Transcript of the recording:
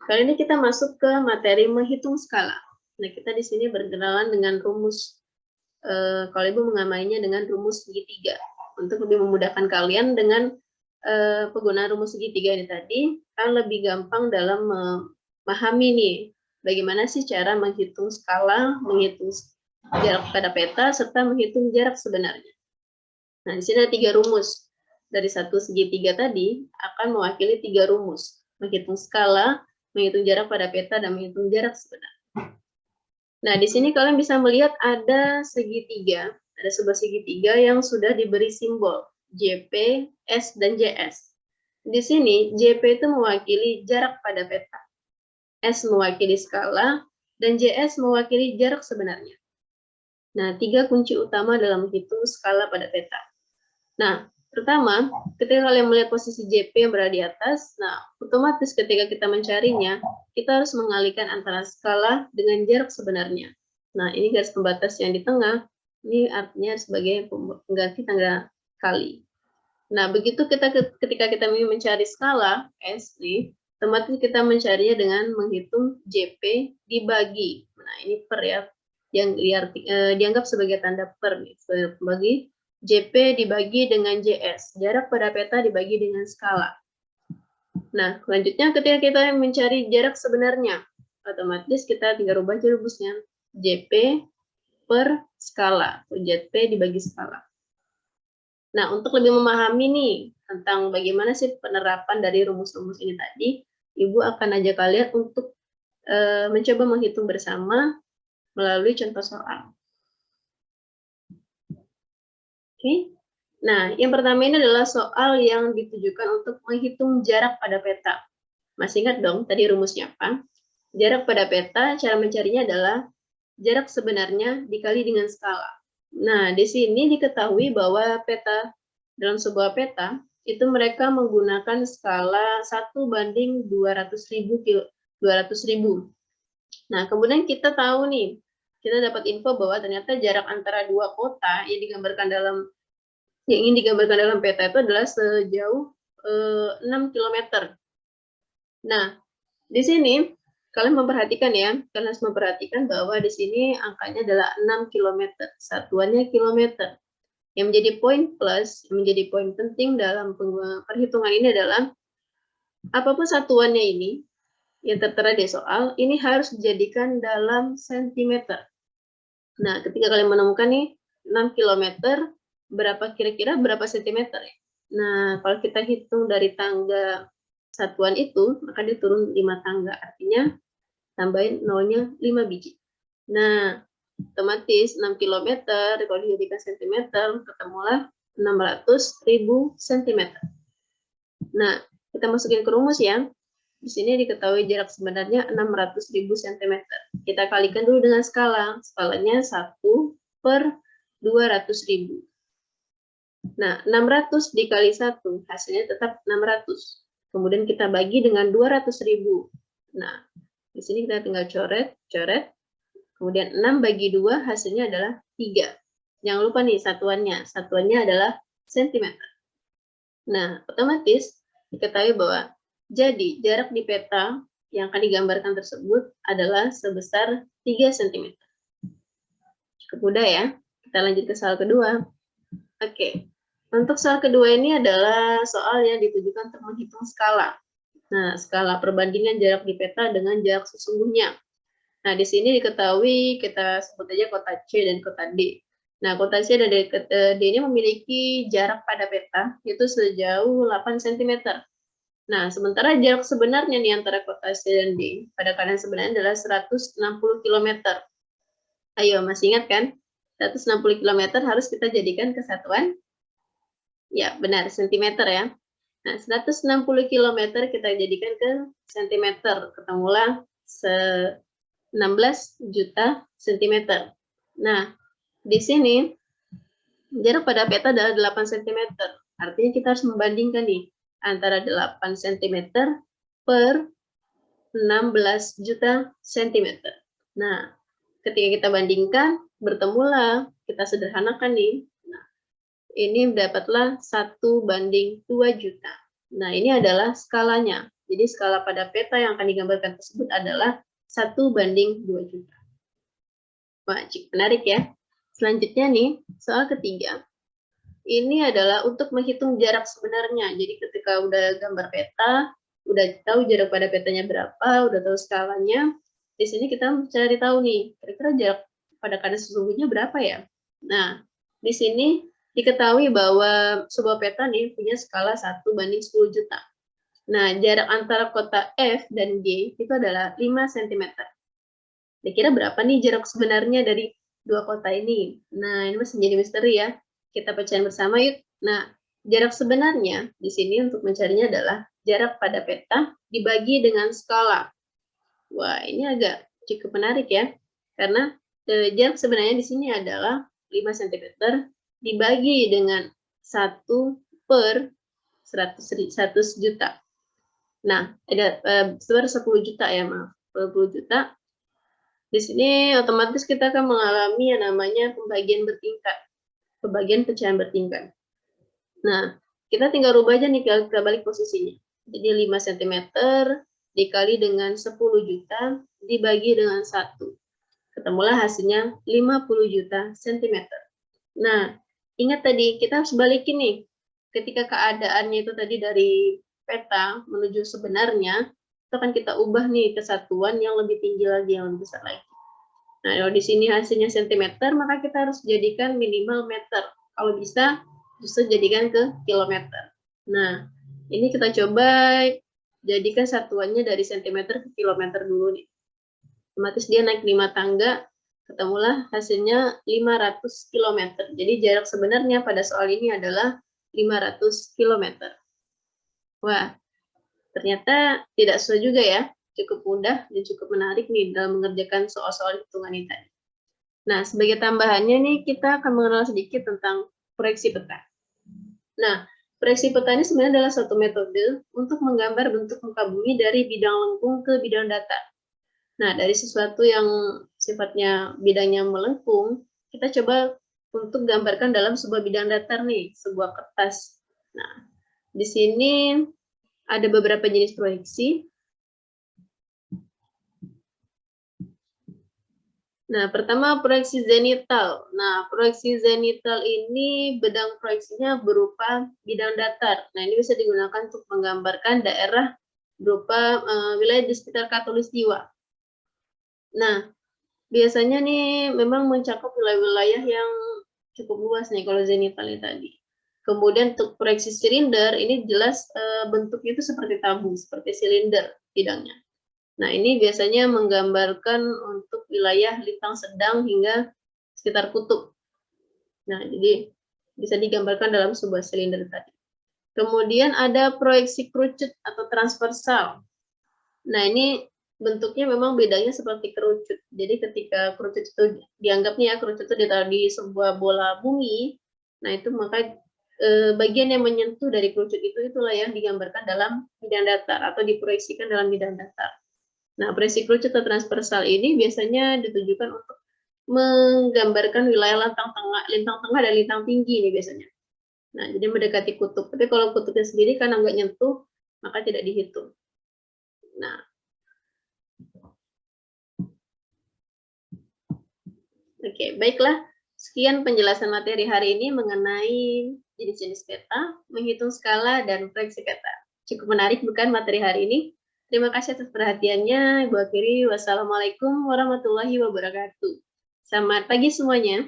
Kali ini kita masuk ke materi menghitung skala. Nah, kita di sini berkenalan dengan rumus, kalau Ibu menamainya dengan rumus segitiga. Untuk lebih memudahkan kalian dengan penggunaan rumus segitiga ini tadi, kan lebih gampang dalam memahami nih, bagaimana sih cara menghitung skala, menghitung jarak pada peta, serta menghitung jarak sebenarnya. Nah, di sini ada 3 rumus. Dari satu segitiga tadi akan mewakili 3 rumus. Menghitung skala, menghitung jarak pada peta, dan menghitung jarak sebenarnya. Nah, di sini kalian bisa melihat ada segitiga, ada sebuah segitiga yang sudah diberi simbol JP, S, dan JS. Di sini JP itu mewakili jarak pada peta, S mewakili skala, dan JS mewakili jarak sebenarnya. Nah, 3 kunci utama dalam menghitung skala pada peta. Nah, pertama, ketika kalian melihat posisi JP yang berada di atas, nah, otomatis ketika kita mencarinya, kita harus mengalihkan antara skala dengan jarak sebenarnya. Nah, ini garis pembatas yang di tengah, ini artinya sebagai pengganti tangga kali. Nah, begitu ketika kita ingin mencari skala, S nih, otomatis kita mencarinya dengan menghitung JP dibagi. Nah, ini per ya, yang dianggap sebagai tanda per nih, sebagai pembagi. JP dibagi dengan JS, jarak pada peta dibagi dengan skala. Nah, selanjutnya ketika kita mencari jarak sebenarnya, otomatis kita tinggal rubah rumusnya. JP per skala, atau JP dibagi skala. Nah, untuk lebih memahami nih tentang bagaimana sih penerapan dari rumus-rumus ini tadi, Ibu akan ajak kalian untuk mencoba menghitung bersama melalui contoh soal. Oke. Nah, yang pertama ini adalah soal yang ditujukan untuk menghitung jarak pada peta. Masih ingat dong tadi rumusnya apa? Jarak pada peta, cara mencarinya adalah jarak sebenarnya dikali dengan skala. Nah, di sini diketahui bahwa peta, dalam sebuah peta, itu mereka menggunakan skala 1/200.000. Nah, kemudian kita tahu nih, kita dapat info bahwa ternyata jarak antara dua kota yang ingin digambarkan dalam peta itu adalah sejauh 6 km. Nah, di sini kalian memperhatikan ya, kalian harus memperhatikan bahwa di sini angkanya adalah 6 km, satuannya kilometer. Yang menjadi poin plus, yang menjadi poin penting dalam perhitungan ini adalah apapun satuannya ini yang tertera di soal, ini harus dijadikan dalam sentimeter. Nah, ketika kalian menemukan nih 6 km, kira-kira berapa sentimeter ya? Nah, kalau kita hitung dari tangga satuan itu, maka dia turun 5 tangga. Artinya, tambahin nolnya 5 biji. Nah, otomatis 6 km, kalau dijadikan sentimeter, ketemulah 600.000 cm. Nah, kita masukin ke rumus ya. Di sini diketahui jarak sebenarnya 600.000 cm. Kita kalikan dulu dengan skala. Skalanya 1/200.000. Nah, 600 dikali 1, hasilnya tetap 600. Kemudian kita bagi dengan 200.000. Nah, di sini kita tinggal coret. Kemudian 6 bagi 2, hasilnya adalah 3. Jangan lupa nih satuannya. Satuannya adalah sentimeter. Nah, otomatis diketahui bahwa jadi jarak di peta yang akan digambarkan tersebut adalah sebesar 3 cm. Cukup mudah ya. Kita lanjut ke soal kedua. Oke. Untuk soal kedua ini adalah soal yang ditujukan untuk menghitung skala. Nah, skala perbandingan jarak di peta dengan jarak sesungguhnya. Nah, di sini diketahui kita sebut aja kota C dan kota D. Nah, kota C dan D ini memiliki jarak pada peta yaitu sejauh 8 cm. Nah, sementara jarak sebenarnya nih antara kota C dan D pada keadaan sebenarnya adalah 160 km. Ayo, masih ingat kan? 160 km harus kita jadikan kesatuan? Ya, benar, cm ya. Nah, 160 km kita jadikan ke cm. Ketemulah 16 juta cm. Nah, di sini jarak pada peta adalah 8 cm. Artinya kita harus membandingkan nih antara 8 cm per 16 juta cm. Nah, ketika kita bandingkan, bertemulah, kita sederhanakan nih. Nah, ini dapatlah 1/2 juta. Nah, ini adalah skalanya. Jadi skala pada peta yang akan digambarkan tersebut adalah 1:2 juta. Wah, cukup menarik ya. Selanjutnya nih, soal ketiga. Ini adalah untuk menghitung jarak sebenarnya. Jadi ketika udah gambar peta, udah tahu jarak pada petanya berapa, udah tahu skalanya, di sini kita cari tahu nih, kira-kira jarak pada kadar sesungguhnya berapa ya? Nah, di sini diketahui bahwa sebuah peta nih punya skala 1:10 juta. Nah, jarak antara kota F dan G itu adalah 5 cm. Kira-kira berapa nih jarak sebenarnya dari dua kota ini? Nah, ini masih jadi misteri ya. Kita pecahin bersama yuk. Nah, jarak sebenarnya di sini untuk mencarinya adalah jarak pada peta dibagi dengan skala. Wah, ini agak cukup menarik ya. Karena jarak sebenarnya di sini adalah 5 cm dibagi dengan 1/100 juta. Nah, ada 10 juta ya, maaf. 10 juta. Di sini otomatis kita akan mengalami yang namanya pembagian bertingkat, pembagian pecahan bertingkat. Nah, kita tinggal rubah aja nih ke balik posisinya. Jadi 5 cm dikali dengan 10 juta dibagi dengan 1. Ketemulah hasilnya 50 juta cm. Nah, ingat tadi kita harus balikin nih. Ketika keadaannya itu tadi dari peta menuju sebenarnya, itu akan kita ubah nih ke satuan yang lebih tinggi lagi, yang lebih besar lagi. Nah, kalau di sini hasilnya cm, maka kita harus jadikan minimal meter. Kalau bisa, justru jadikan ke kilometer. Nah, ini kita coba jadikan satuannya dari cm ke kilometer dulu nih. Otomatis dia naik 5 tangga, ketemulah hasilnya 500 km. Jadi jarak sebenarnya pada soal ini adalah 500 km. Wah, ternyata tidak susah juga ya, cukup mudah dan cukup menarik nih dalam mengerjakan soal-soal hitungan ini tadi. Nah, sebagai tambahannya nih, kita akan mengenal sedikit tentang proyeksi peta. Nah, proyeksi peta ini sebenarnya adalah suatu metode untuk menggambar bentuk muka bumi dari bidang lengkung ke bidang datar. Nah, dari sesuatu yang sifatnya bidangnya melengkung, kita coba untuk gambarkan dalam sebuah bidang datar nih, sebuah kertas. Nah, di sini ada beberapa jenis proyeksi. Nah, pertama proyeksi zenital. Nah, proyeksi zenital ini bidang proyeksinya berupa bidang datar. Nah, ini bisa digunakan untuk menggambarkan daerah berupa wilayah di sekitar Khatulistiwa. Nah, biasanya nih memang mencakup wilayah-wilayah yang cukup luas nih kalau zenital ini tadi. Kemudian untuk proyeksi silinder ini jelas bentuknya itu seperti tabung, seperti silinder bidangnya. Nah, ini biasanya menggambarkan untuk wilayah lintang sedang hingga sekitar kutub. Nah, jadi bisa digambarkan dalam sebuah silinder tadi. Kemudian ada proyeksi kerucut atau transversal. Nah, ini bentuknya memang bedanya seperti kerucut. Jadi ketika kerucut itu dianggapnya ya kerucut itu ditaruh di sebuah bola bumi, nah itu maka bagian yang menyentuh dari kerucut itu itulah yang digambarkan dalam bidang datar atau diproyeksikan dalam bidang datar. Nah, proyeksi kerucut atau transversal ini biasanya ditujukan untuk menggambarkan wilayah lintang tengah dan lintang tinggi ini biasanya. Nah, jadi mendekati kutub. Tapi kalau kutubnya sendiri kan nggak nyentuh, maka tidak dihitung. Nah, oke, baiklah. Sekian penjelasan materi hari ini mengenai jenis-jenis peta, menghitung skala, dan proyeksi peta. Cukup menarik bukan materi hari ini? Terima kasih atas perhatiannya. Ibu akhiri, wassalamualaikum warahmatullahi wabarakatuh. Selamat pagi semuanya.